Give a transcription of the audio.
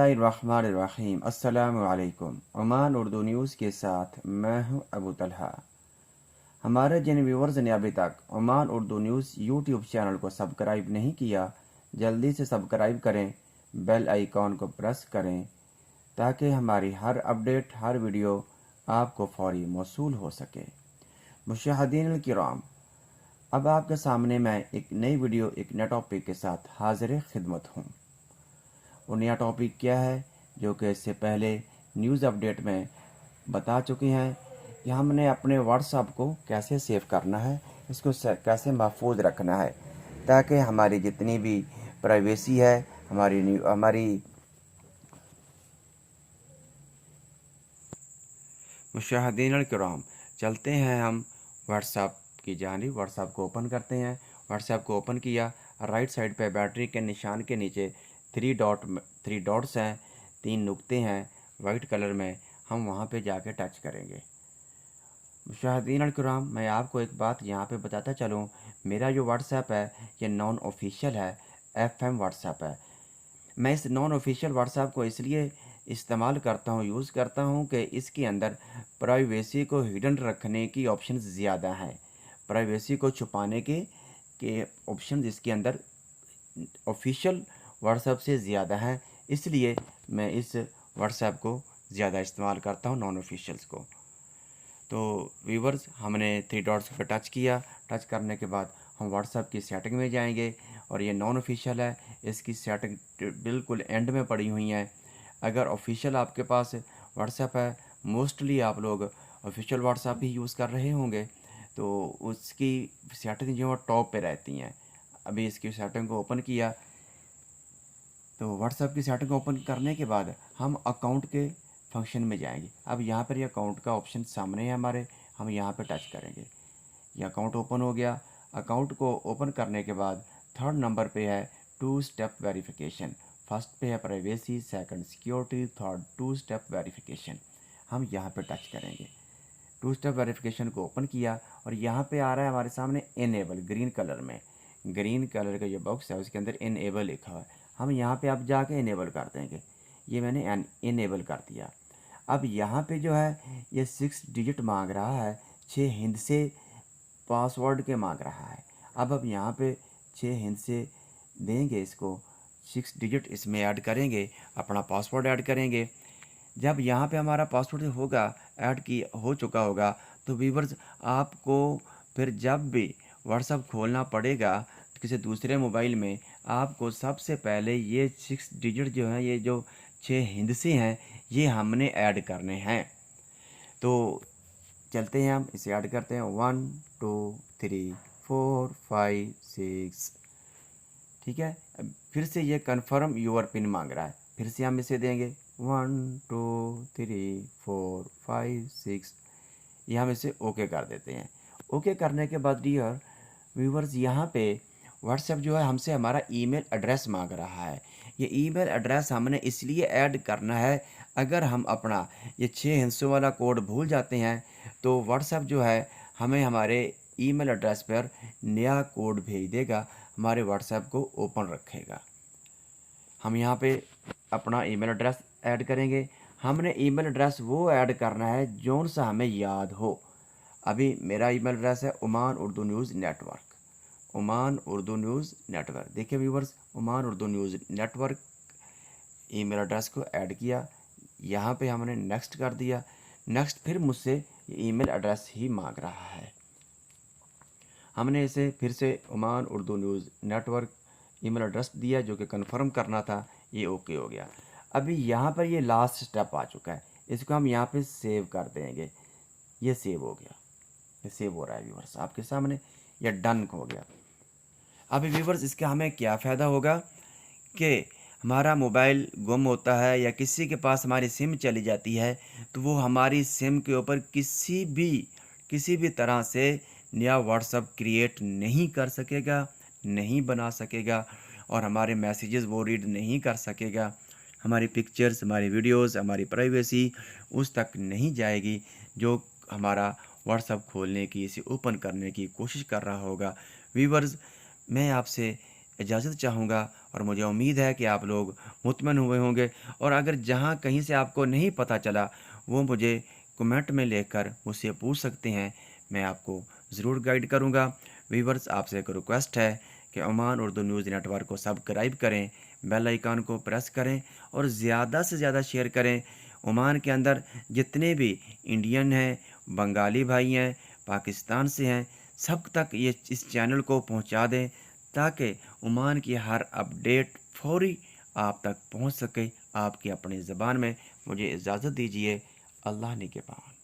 बिस्मिल्लाहिर्रहमानिर्रहीम। अस्सलामु अलैकुम। ओमान उर्दू न्यूज़ के साथ मैं हूं अबू तलहा। हमारे जिन व्यूवर्स ने अभी तक Oman Urdu news YouTube channel को सब्सक्राइब नहीं किया, जल्दी से सब्सक्राइब करें, बेल आइकॉन को प्रेस करें ताकि हमारी हर अपडेट, हर वीडियो आपको फौरी मौसूल हो सके। मुशाहिदीन किराम, अब आपके सामने मैं एक नई वीडियो, एक नए टॉपिक के साथ हाजिर खिदमत हूँ। वो नया टॉपिक क्या है, जो कि इससे पहले न्यूज़ अपडेट में बता चुके हैं कि हमने अपने व्हाट्सएप को कैसे सेव करना है, इसको कैसे महफूज रखना है ताकि हमारी जितनी भी प्राइवेसी है, हमारी मुशाहिदीन किराम, चलते हैं हम व्हाट्सएप की जानिब। व्हाट्सएप को ओपन करते हैं। व्हाट्सएप को ओपन किया, राइट साइड पे बैटरी के निशान के नीचे थ्री डॉट्स हैं, 3 नुक्ते हैं वाइट कलर में, हम वहाँ पे जाके टच करेंगे। मुशाहिदीन किराम, मैं आपको एक बात यहाँ पे बताता चलूँ, मेरा जो व्हाट्सएप है ये नॉन ऑफिशियल है, FM व्हाट्सएप है। मैं इस नॉन ऑफिशियल व्हाट्सएप को इसलिए इस्तेमाल करता हूँ, यूज़ करता हूँ कि इसके अंदर प्राइवेसी को हिडन रखने की ऑप्शन ज़्यादा हैं। प्राइवेसी को छुपाने के ऑप्शन इसके अंदर ऑफिशियल व्हाट्सएप से ज़्यादा हैं, इसलिए मैं इस व्हाट्सएप को ज़्यादा इस्तेमाल करता हूँ, नॉन ऑफिशियल्स को। तो व्यूवर्स, हमने 3 डॉट्स पर टच किया। टच करने के बाद हम व्हाट्सएप की सेटिंग में जाएंगे और ये नॉन ऑफिशियल है, इसकी सेटिंग बिल्कुल एंड में पड़ी हुई है। अगर ऑफिशियल आपके पास व्हाट्सएप है, मोस्टली आप लोग ऑफिशियल व्हाट्सएप ही यूज़ कर रहे होंगे, तो उसकी सेटिंग जो है टॉप पे रहती हैं। अभी इसकी सेटिंग को ओपन किया, तो व्हाट्सएप की सेटिंग ओपन करने के बाद हम अकाउंट के फंक्शन में जाएंगे। अब यहाँ पर ये अकाउंट का ऑप्शन सामने है हमारे, हम यहाँ पे टच करेंगे। ये अकाउंट ओपन हो गया। अकाउंट को ओपन करने के बाद 3rd नंबर पे है 2 स्टेप वेरिफिकेशन। फर्स्ट पे है privacy, second security, third 2 step verification. हम यहाँ पे टच करेंगे। 2 स्टेप वेरिफिकेशन को ओपन किया और यहाँ पे आ रहा है हमारे सामने इनेबल, ग्रीन कलर में। ग्रीन कलर का जो बॉक्स है उसके अंदर इनेबल लिखा हुआ है। हम यहाँ पे अब जाके इनेबल कर देंगे। ये मैंने इनेबल कर दिया। अब यहाँ पे जो है ये 6 डिजिट मांग रहा है, 6 हिंद से पासवर्ड के मांग रहा है। अब यहाँ पे 6 हिंद से देंगे, इसको 6 डिजिट इसमें ऐड करेंगे, अपना पासवर्ड ऐड करेंगे। जब यहाँ पे हमारा पासवर्ड होगा ऐड की हो चुका होगा, तो व्यूवर्स आपको फिर जब भी व्हाट्सएप खोलना पड़ेगा किसी दूसरे मोबाइल में, आपको सबसे पहले ये 6 डिजिट जो हैं, ये जो 6 हिंदसे हैं, ये हमने ऐड करने हैं। तो चलते हैं, हम इसे ऐड करते हैं। 1 2 3 4 5 6। ठीक है, अब फिर से ये कन्फर्म यूर पिन मांग रहा है, फिर से हम इसे देंगे 1 2 3 4 5 6। ये हम इसे ओके कर देते हैं। ओके करने के बाद डियर व्यूवर्स, यहाँ पे व्हाट्सएप जो है हमसे हमारा ईमेल एड्रेस मांग रहा है। ये ईमेल एड्रेस हमने इसलिए ऐड करना है, अगर हम अपना ये 6 हिस्सों वाला कोड भूल जाते हैं तो व्हाट्सएप जो है हमें हमारे ईमेल एड्रेस पर नया कोड भेज देगा, हमारे व्हाट्सएप को ओपन रखेगा। हम यहाँ पे अपना ईमेल एड्रेस ऐड करेंगे। हमने ईमेल एड्रेस वो ऐड करना है जौन सा हमें याद हो। अभी मेरा ईमेल एड्रेस है Oman Urdu news network, Oman Urdu news network. देखिए viewers, Oman Urdu news network email address को ऐड किया, यहाँ पे हमने नेक्स्ट कर दिया। नेक्स्ट फिर मुझसे ईमेल एड्रेस ही मांग रहा है, हमने इसे फिर से Oman Urdu news network email address दिया जो कि कंफर्म करना था। ये ओके हो गया। अभी यहाँ पर ये लास्ट स्टेप आ चुका है, इसको हम यहाँ पे सेव कर देंगे। ये सेव हो गया, ये सेव हो रहा है व्यूवर्स आपके सामने, ये डन हो गया। अभी व्यूवर्स, इसका हमें क्या फ़ायदा होगा कि हमारा मोबाइल गुम होता है या किसी के पास हमारी सिम चली जाती है, तो वो हमारी सिम के ऊपर किसी भी तरह से नया व्हाट्सएप क्रिएट नहीं कर सकेगा, नहीं बना सकेगा, और हमारे मैसेजेस वो रीड नहीं कर सकेगा। हमारी पिक्चर्स, हमारी वीडियोस, हमारी प्राइवेसी उस तक नहीं जाएगी जो हमारा व्हाट्सएप खोलने की, इसे ओपन करने की कोशिश कर रहा होगा। व्यूवर्स, मैं आपसे इजाज़त चाहूँगा और मुझे उम्मीद है कि आप लोग मुतमईन हुए होंगे और अगर जहाँ कहीं से आपको नहीं पता चला वो मुझे कमेंट में लिखकर मुझसे पूछ सकते हैं, मैं आपको ज़रूर गाइड करूँगा। व्यूअर्स, आपसे एक रिक्वेस्ट है कि ओमान उर्दू न्यूज़ नेटवर्क को सब्सक्राइब करें, बेल आइकन को प्रेस करें और ज़्यादा से ज़्यादा शेयर करें। ओमान के अंदर जितने भी इंडियन हैं, बंगाली भाई हैं, पाकिस्तान से हैं, सब तक ये इस चैनल को पहुंचा दें ताकि ओमान की हर अपडेट फौरी आप तक पहुंच सके आपकी अपनी ज़बान में। मुझे इजाज़त दीजिए। अल्लाह निगहबान।